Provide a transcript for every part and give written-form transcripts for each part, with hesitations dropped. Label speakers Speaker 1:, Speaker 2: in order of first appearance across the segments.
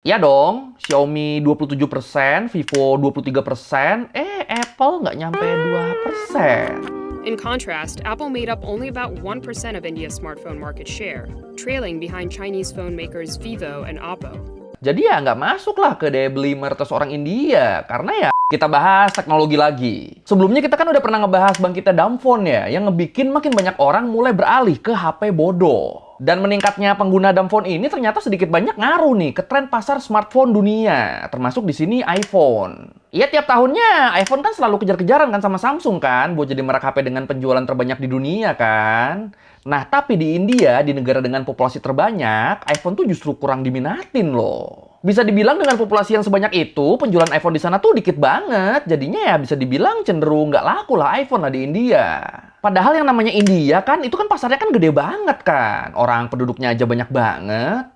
Speaker 1: Iya dong, Xiaomi 27%, Vivo 23%, Apple nggak nyampe 2%.
Speaker 2: In contrast, Apple made up only about 1% of India's smartphone market share, trailing behind Chinese phone makers Vivo and Oppo.
Speaker 1: Jadi ya nggak masuklah ke daya beli mayoritas orang India, karena ya kita bahas teknologi lagi. Sebelumnya kita kan udah pernah ngebahas bangkitnya dumbphone ya, yang ngebikin makin banyak orang mulai beralih ke HP bodoh. Dan meningkatnya pengguna dumbphone ini ternyata sedikit banyak ngaruh nih ke tren pasar smartphone dunia, termasuk di sini iPhone. Iya, tiap tahunnya iPhone kan selalu kejar-kejaran kan sama Samsung kan, buat jadi merek HP dengan penjualan terbanyak di dunia kan. Nah, tapi di India, di negara dengan populasi terbanyak, iPhone tuh justru kurang diminatin loh. Bisa dibilang dengan populasi yang sebanyak itu, penjualan iPhone di sana tuh dikit banget. Jadinya ya bisa dibilang cenderung nggak laku lah iPhone lah di India. Padahal yang namanya India kan, itu kan pasarnya kan gede banget kan. Orang penduduknya aja banyak banget.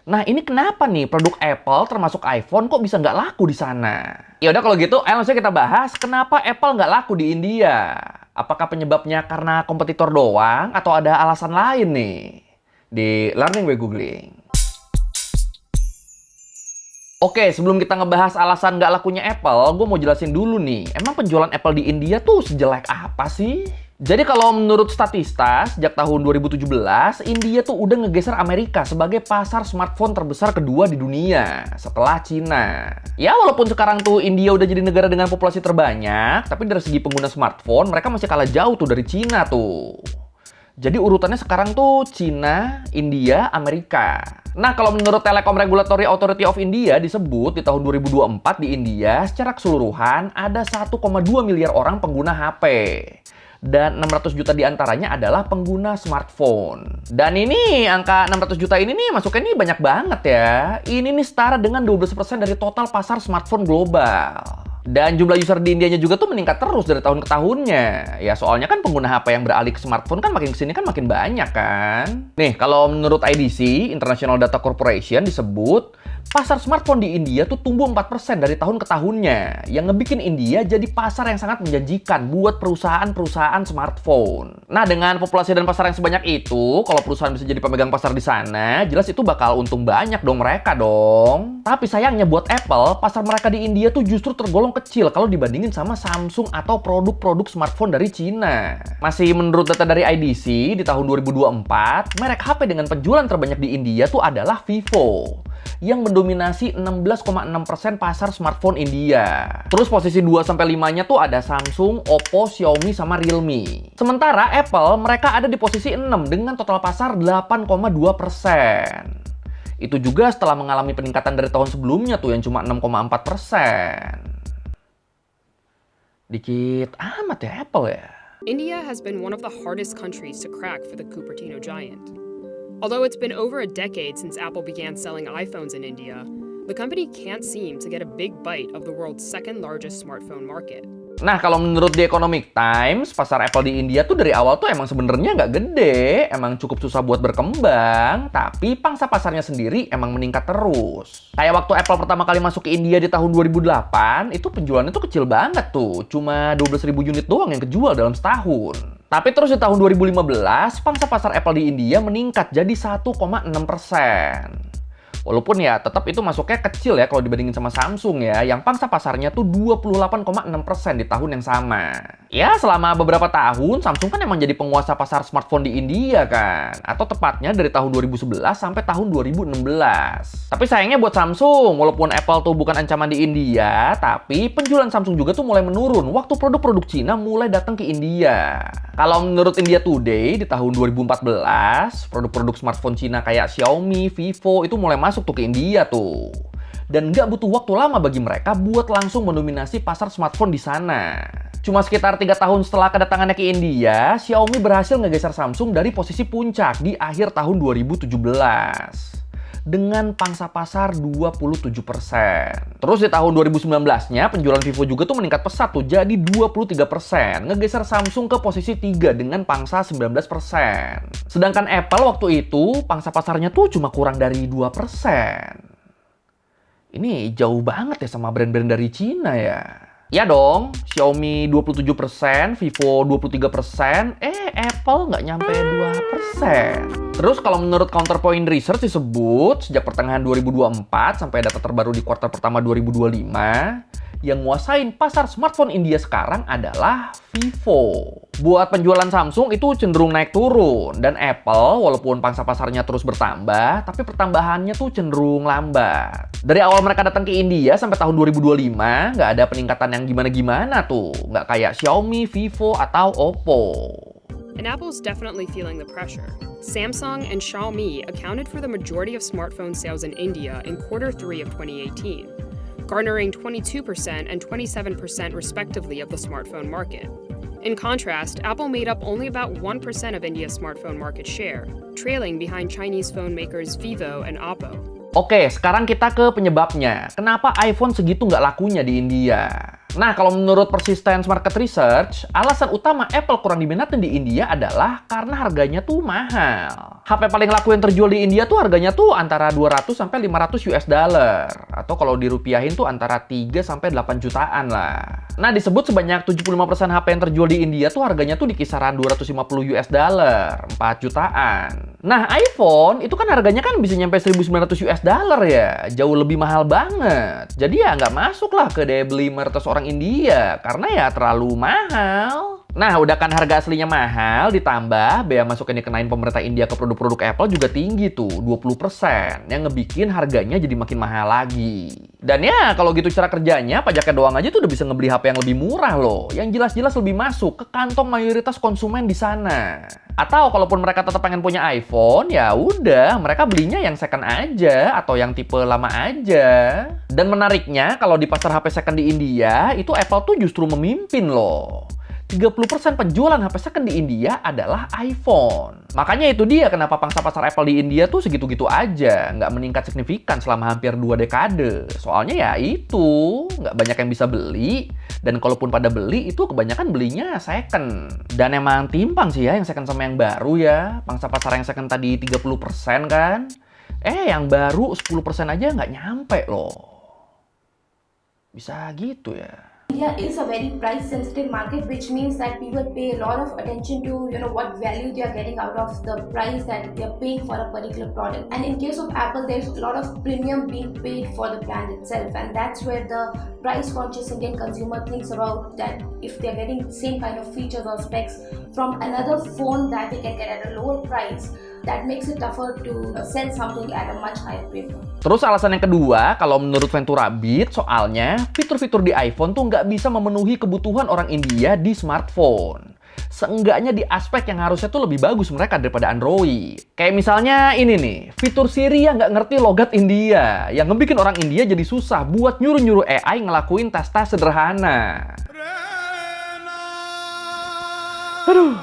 Speaker 1: Nah, ini kenapa nih produk Apple termasuk iPhone kok bisa nggak laku di sana? Ya udah kalau gitu, ayo langsung kita bahas kenapa Apple nggak laku di India. Apakah penyebabnya karena kompetitor doang atau ada alasan lain nih? Di Learning by Googling. Oke, sebelum kita ngebahas alasan nggak lakunya Apple, gue mau jelasin dulu nih. Emang penjualan Apple di India tuh sejelek apa sih? Jadi kalau menurut Statista, sejak tahun 2017, India tuh udah ngegeser Amerika sebagai pasar smartphone terbesar kedua di dunia, setelah Cina. Ya, walaupun sekarang tuh India udah jadi negara dengan populasi terbanyak, tapi dari segi pengguna smartphone, mereka masih kalah jauh tuh dari Cina tuh. Jadi urutannya sekarang tuh Cina, India, Amerika. Nah, kalau menurut Telecom Regulatory Authority of India disebut di tahun 2024 di India secara keseluruhan ada 1,2 miliar orang pengguna HP. Dan 600 juta diantaranya adalah pengguna smartphone. Dan ini angka 600 juta ini nih masuknya nih banyak banget ya. Ini nih setara dengan 12% dari total pasar smartphone global. Dan jumlah user di Indianya juga tuh meningkat terus dari tahun ke tahunnya. Ya soalnya kan pengguna HP yang beralih ke smartphone kan makin kesini kan makin banyak kan. Nih kalau menurut IDC, International Data Corporation disebut pasar smartphone di India tuh tumbuh 4% dari tahun ke tahunnya. Yang ngebikin India jadi pasar yang sangat menjanjikan buat perusahaan-perusahaan smartphone. Nah dengan populasi dan pasar yang sebanyak itu, kalau perusahaan bisa jadi pemegang pasar di sana, jelas itu bakal untung banyak dong mereka dong. Tapi sayangnya buat Apple, pasar mereka di India tuh justru tergolong kecil kalau dibandingin sama Samsung atau produk-produk smartphone dari Cina. Masih menurut data dari IDC, di tahun 2024, merek HP dengan penjualan terbanyak di India tuh adalah Vivo, yang mendominasi 16,6% pasar smartphone India. Terus posisi 2-5-nya tuh ada Samsung, Oppo, Xiaomi, sama Realme. Sementara Apple, mereka ada di posisi 6 dengan total pasar 8,2%. Itu juga setelah mengalami peningkatan dari tahun sebelumnya tuh yang cuma 6,4%. Dikit amat ya Apple ya.
Speaker 2: India has been one of the hardest countries to crack for the Cupertino giant. Although it's been over a decade since Apple began selling iPhones in India, the company can't seem to get a big bite of the world's second largest smartphone market.
Speaker 1: Nah, kalau menurut The Economic Times, pasar Apple di India tuh dari awal tuh emang sebenarnya nggak gede, emang cukup susah buat berkembang, tapi pangsa pasarnya sendiri emang meningkat terus. Kayak waktu Apple pertama kali masuk ke India di tahun 2008, itu penjualannya tuh kecil banget tuh, cuma 12.000 unit doang yang kejual dalam setahun. Tapi terus di tahun 2015, pangsa pasar Apple di India meningkat jadi 1,6%. Walaupun ya tetap itu masuknya kecil ya kalau dibandingin sama Samsung ya, yang pangsa pasarnya tuh 28,6% di tahun yang sama. Ya selama beberapa tahun Samsung kan emang jadi penguasa pasar smartphone di India kan, atau tepatnya dari tahun 2011 sampai tahun 2016. Tapi sayangnya buat Samsung, walaupun Apple tuh bukan ancaman di India, tapi penjualan Samsung juga tuh mulai menurun waktu produk-produk Cina mulai datang ke India. Kalau menurut India Today di tahun 2014, produk-produk smartphone Cina kayak Xiaomi, Vivo itu mulai masuk tuh ke India tuh. Dan nggak butuh waktu lama bagi mereka buat langsung mendominasi pasar smartphone di sana. Cuma sekitar 3 tahun setelah kedatangannya ke India, Xiaomi berhasil ngegeser Samsung dari posisi puncak di akhir tahun 2017. Dengan pangsa pasar 27%. Terus di tahun 2019-nya, penjualan Vivo juga tuh meningkat pesat tuh jadi 23%, ngegeser Samsung ke posisi 3 dengan pangsa 19%. Sedangkan Apple waktu itu, pangsa pasarnya tuh cuma kurang dari 2%. Ini jauh banget ya sama brand-brand dari Cina ya. Ya dong, Xiaomi 27%, Vivo 23%, Apple nggak nyampe 2%. Terus kalau menurut Counterpoint Research disebut sejak pertengahan 2024 sampai data terbaru di kuartal pertama 2025, yang nguasain pasar smartphone India sekarang adalah Vivo. Buat penjualan Samsung itu cenderung naik turun, dan Apple walaupun pangsa pasarnya terus bertambah, tapi pertambahannya tuh cenderung lambat. Dari awal mereka datang ke India sampai tahun 2025, nggak ada peningkatan yang gimana-gimana tuh. Nggak kayak Xiaomi, Vivo, atau Oppo.
Speaker 2: And Apple's definitely feeling the pressure. Samsung and Xiaomi accounted for the majority of smartphone sales in India in Q3 of 2018, garnering 22% and 27% respectively of the smartphone market. In contrast, Apple made up only about 1% of India's smartphone market share, trailing behind Chinese phone makers Vivo and Oppo.
Speaker 1: Oke, sekarang kita ke penyebabnya. Kenapa iPhone segitu nggak lakunya di India? Nah, kalau menurut Persistence Market Research, alasan utama Apple kurang diminatin di India adalah karena harganya tuh mahal. HP paling laku yang terjual di India tuh harganya tuh antara 200 sampai 500 US dollar. Atau kalau dirupiahin tuh antara 3 sampai 8 jutaan lah. Nah, disebut sebanyak 75% HP yang terjual di India tuh harganya tuh di kisaran 250 US dollar, 4 jutaan. Nah, iPhone itu kan harganya kan bisa nyampe 1.900 US dollar ya. Jauh lebih mahal banget. Jadi ya nggak masuk lah ke daya beli mayoritas orang India, karena ya terlalu mahal. Nah, udah kan harga aslinya mahal, ditambah bea masuk yang dikenain pemerintah India ke produk-produk Apple juga tinggi tuh, 20%, yang ngebikin harganya jadi makin mahal lagi. Dan ya, kalau gitu cara kerjanya, pajaknya doang aja tuh udah bisa ngebeli HP yang lebih murah loh, yang jelas-jelas lebih masuk ke kantong mayoritas konsumen di sana. Atau kalaupun mereka tetap pengen punya iPhone, ya udah, mereka belinya yang second aja atau yang tipe lama aja. Dan menariknya, kalau di pasar HP second di India, itu Apple tuh justru memimpin loh. 30% penjualan HP second di India adalah iPhone. Makanya itu dia kenapa pangsa pasar Apple di India tuh segitu-gitu aja, nggak meningkat signifikan selama hampir 2 dekade. Soalnya ya itu, nggak banyak yang bisa beli, dan kalaupun pada beli, itu kebanyakan belinya second. Dan emang timpang sih ya yang second sama yang baru ya. Pangsa pasar yang second tadi 30% kan. Yang baru 10% aja nggak nyampe loh. Bisa gitu ya.
Speaker 3: India is a very price sensitive market, which means that people pay a lot of attention to what value they are getting out of the price that they are paying for a particular product. And in case of Apple, there's a lot of premium being paid for the brand itself, and that's where the price conscious Indian consumer thinks about that if they're getting the same kind of features or specs from another phone that they can get at a lower price, that makes it tougher to sell something at a much higher premium.
Speaker 1: Terus alasan yang kedua, kalau menurut Ventura Beat, soalnya fitur-fitur di iPhone tuh nggak bisa memenuhi kebutuhan orang India di smartphone. Seenggaknya di aspek yang harusnya tuh lebih bagus mereka daripada Android. Kayak misalnya ini nih, fitur Siri yang nggak ngerti logat India, yang ngebikin orang India jadi susah buat nyuruh-nyuruh AI ngelakuin tes-tes sederhana. Aduh,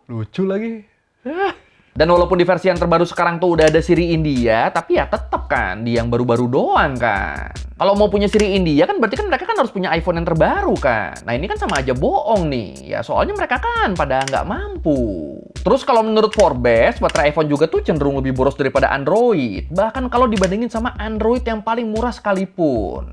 Speaker 1: lucu lagi. Dan walaupun di versi yang terbaru sekarang tuh udah ada Siri India, tapi ya tetep kan di yang baru-baru doang kan. Kalau mau punya Siri India kan berarti kan mereka kan harus punya iPhone yang terbaru kan. Nah ini kan sama aja bohong nih. Ya soalnya mereka kan pada nggak mampu. Terus kalau menurut Forbes, baterai iPhone juga tuh cenderung lebih boros daripada Android. Bahkan kalau dibandingin sama Android yang paling murah sekalipun.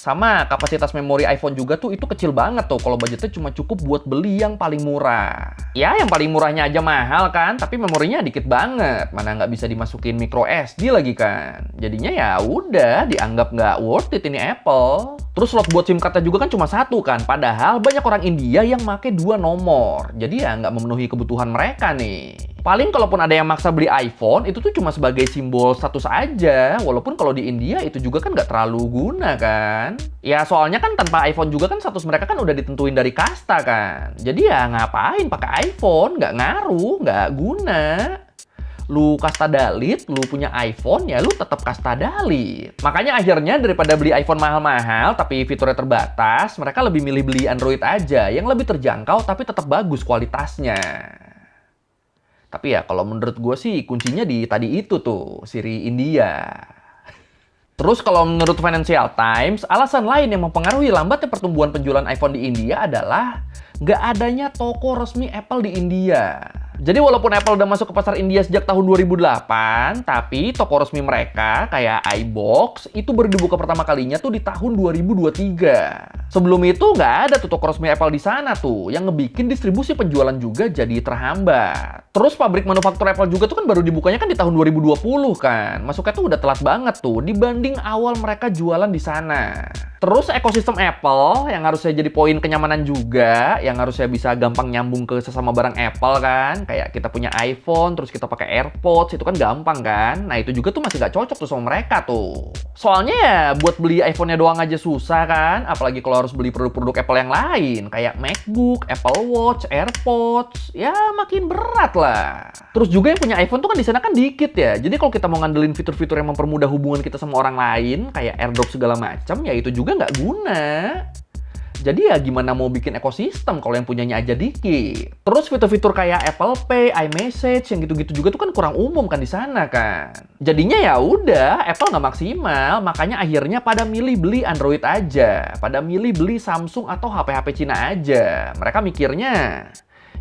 Speaker 1: Sama kapasitas memori iPhone juga tuh itu kecil banget tuh kalau budgetnya cuma cukup buat beli yang paling murah. Ya yang paling murahnya aja mahal kan, tapi memorinya dikit banget. Mana nggak bisa dimasukin micro SD lagi kan. Jadinya ya udah dianggap nggak worth it ini Apple. Terus slot buat SIM cardnya juga kan cuma satu kan, padahal banyak orang India yang make 2 nomor. Jadi ya nggak memenuhi kebutuhan mereka nih. Paling kalaupun ada yang maksa beli iPhone, itu tuh cuma sebagai simbol status aja. Walaupun kalau di India itu juga kan nggak terlalu guna kan. Ya soalnya kan tanpa iPhone juga kan status mereka kan udah ditentuin dari kasta kan. Jadi ya ngapain pakai iPhone, nggak ngaruh, nggak guna. Lu kasta dalit, lu punya iPhone, ya lu tetap kasta dalit. Makanya akhirnya daripada beli iPhone mahal-mahal tapi fiturnya terbatas, mereka lebih milih beli Android aja yang lebih terjangkau tapi tetap bagus kualitasnya. Tapi ya kalau menurut gue sih kuncinya di tadi itu tuh, Siri India. Terus kalau menurut Financial Times, alasan lain yang mempengaruhi lambatnya pertumbuhan penjualan iPhone di India adalah nggak adanya toko resmi Apple di India. Jadi walaupun Apple udah masuk ke pasar India sejak tahun 2008, tapi toko resmi mereka kayak iBox itu baru dibuka pertama kalinya tuh di tahun 2023. Sebelum itu nggak ada tuh toko resmi Apple di sana tuh, yang ngebikin distribusi penjualan juga jadi terhambat. Terus pabrik manufaktur Apple juga tuh kan baru dibukanya kan di tahun 2020 kan. Masuknya tuh udah telat banget tuh dibanding awal mereka jualan di sana. Terus ekosistem Apple yang harusnya jadi poin kenyamanan juga, yang harusnya bisa gampang nyambung ke sesama barang Apple kan. Kayak kita punya iPhone, terus kita pakai AirPods, itu kan gampang kan. Nah itu juga tuh masih nggak cocok tuh sama mereka tuh. Soalnya ya buat beli iPhone-nya doang aja susah kan. Apalagi kalau harus beli produk-produk Apple yang lain. Kayak MacBook, Apple Watch, AirPods. Ya makin berat lah. Terus juga yang punya iPhone tuh kan di sana kan dikit ya. Jadi kalau kita mau ngandelin fitur-fitur yang mempermudah hubungan kita sama orang lain, kayak AirDrop segala macam, ya itu juga nggak guna. Jadi ya gimana mau bikin ekosistem kalau yang punyanya aja dikit. Terus fitur-fitur kayak Apple Pay, iMessage, yang gitu-gitu juga tuh kan kurang umum kan di sana kan. Jadinya ya udah Apple nggak maksimal, makanya akhirnya pada milih beli Android aja, pada milih beli Samsung atau HP-HP Cina aja. Mereka mikirnya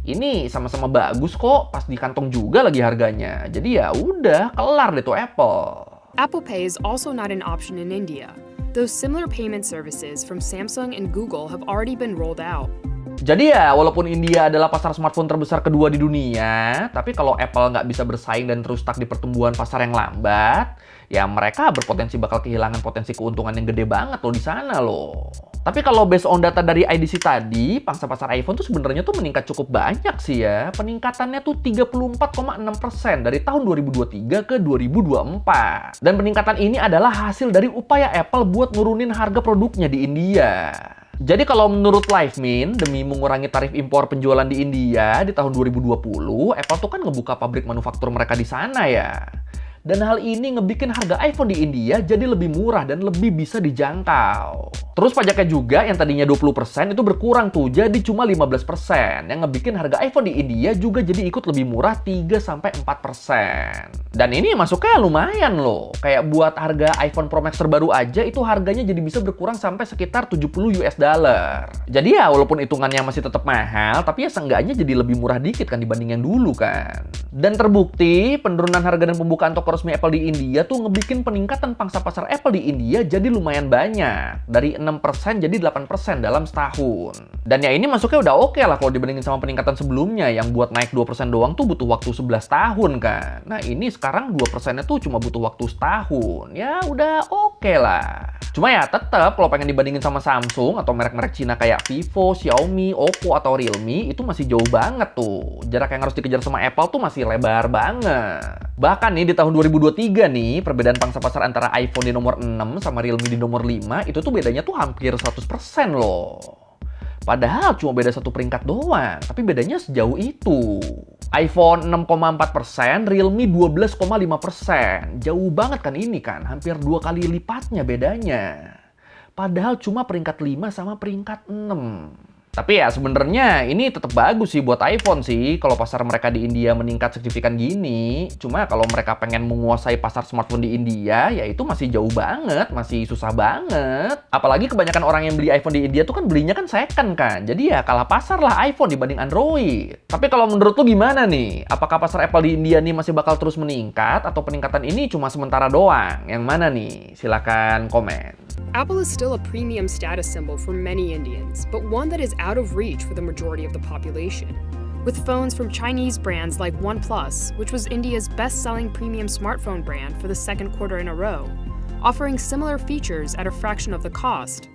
Speaker 1: ini sama-sama bagus kok, pas di kantong juga lagi harganya. Jadi ya udah kelar deh tuh Apple.
Speaker 2: Apple Pay is also not an option in India, though similar payment services from Samsung and Google have already been rolled out.
Speaker 1: Jadi ya, walaupun India adalah pasar smartphone terbesar kedua di dunia, tapi kalau Apple nggak bisa bersaing dan terus stuck di pertumbuhan pasar yang lambat, ya mereka berpotensi bakal kehilangan potensi keuntungan yang gede banget loh di sana loh. Tapi kalau based on data dari IDC tadi, pangsa pasar iPhone tuh sebenarnya tuh meningkat cukup banyak sih ya. Peningkatannya tuh 34,6% dari tahun 2023 ke 2024. Dan peningkatan ini adalah hasil dari upaya Apple buat nurunin harga produknya di India. Jadi kalau menurut LiveMint, demi mengurangi tarif impor penjualan di India di tahun 2020, Apple tuh kan ngebuka pabrik manufaktur mereka di sana ya. Dan hal ini ngebikin harga iPhone di India jadi lebih murah dan lebih bisa dijangkau. Terus pajaknya juga yang tadinya 20% itu berkurang tuh jadi cuma 15%. Yang ngebikin harga iPhone di India juga jadi ikut lebih murah 3-4%. Dan ini masuknya lumayan loh. Kayak buat harga iPhone Pro Max terbaru aja itu harganya jadi bisa berkurang sampai sekitar 70 US dollar. Jadi ya walaupun hitungannya masih tetap mahal, tapi ya seenggaknya jadi lebih murah dikit kan dibanding yang dulu kan. Dan terbukti penurunan harga dan pembukaan toko resmi Apple di India tuh ngebikin peningkatan pangsa pasar Apple di India jadi lumayan banyak. Dari 6% jadi 8% dalam setahun. Dan ya ini masuknya udah oke lah kalau dibandingin sama peningkatan sebelumnya yang buat naik 2% doang tuh butuh waktu 11 tahun kan. Nah ini sekarang 2%-nya tuh cuma butuh waktu setahun. Ya udah oke lah. Cuma ya tetap kalau pengen dibandingin sama Samsung atau merek-merek Cina kayak Vivo, Xiaomi, Oppo, atau Realme itu masih jauh banget tuh. Jarak yang harus dikejar sama Apple tuh masih lebar banget. Bahkan nih di tahun 2023 nih, perbedaan pangsa pasar antara iPhone di nomor 6 sama Realme di nomor 5 itu tuh bedanya tuh hampir 100% loh. Padahal cuma beda satu peringkat doang, tapi bedanya sejauh itu. iPhone 6,4%, Realme 12,5%. Jauh banget kan ini kan, hampir 2 kali lipatnya bedanya. Padahal cuma peringkat 5 sama peringkat 6. Tapi ya sebenarnya ini tetap bagus sih buat iPhone sih kalau pasar mereka di India meningkat signifikan gini. Cuma kalau mereka pengen menguasai pasar smartphone di India ya itu masih jauh banget, masih susah banget. Apalagi kebanyakan orang yang beli iPhone di India tuh kan belinya kan second kan. Jadi ya kalah pasar lah iPhone dibanding Android. Tapi kalau menurut lu gimana nih? Apakah pasar Apple di India nih masih bakal terus meningkat atau peningkatan ini cuma sementara doang? Yang mana nih? Silakan komen.
Speaker 2: Apple is still a premium status symbol for many Indians, but one that is out of reach for the majority of the population. With phones from Chinese brands like OnePlus, which was India's best-selling premium smartphone brand for the second quarter in a row, offering similar features at a fraction of the cost,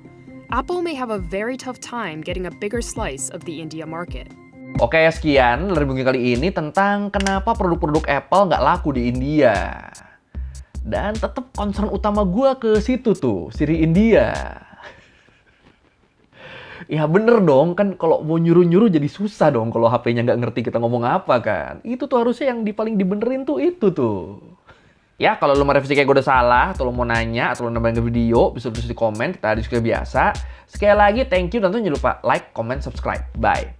Speaker 2: Apple may have a very tough time getting a bigger slice of the India market.
Speaker 1: Oke, sekian Learning kali ini tentang kenapa produk-produk Apple nggak laku di India. Dan tetap concern utama gue ke situ tuh, Siri India. Ya bener dong, kan kalau mau nyuruh-nyuruh jadi susah dong kalau HP-nya nggak ngerti kita ngomong apa kan. Itu tuh harusnya yang paling dibenerin tuh itu tuh. Ya kalau lo mau revisi kayak gue udah salah, atau lo mau nanya, atau lo nambahin ke video, bisa tulis di komen, kita diskusi biasa. Sekali lagi, thank you, dan jangan lupa like, comment, subscribe. Bye.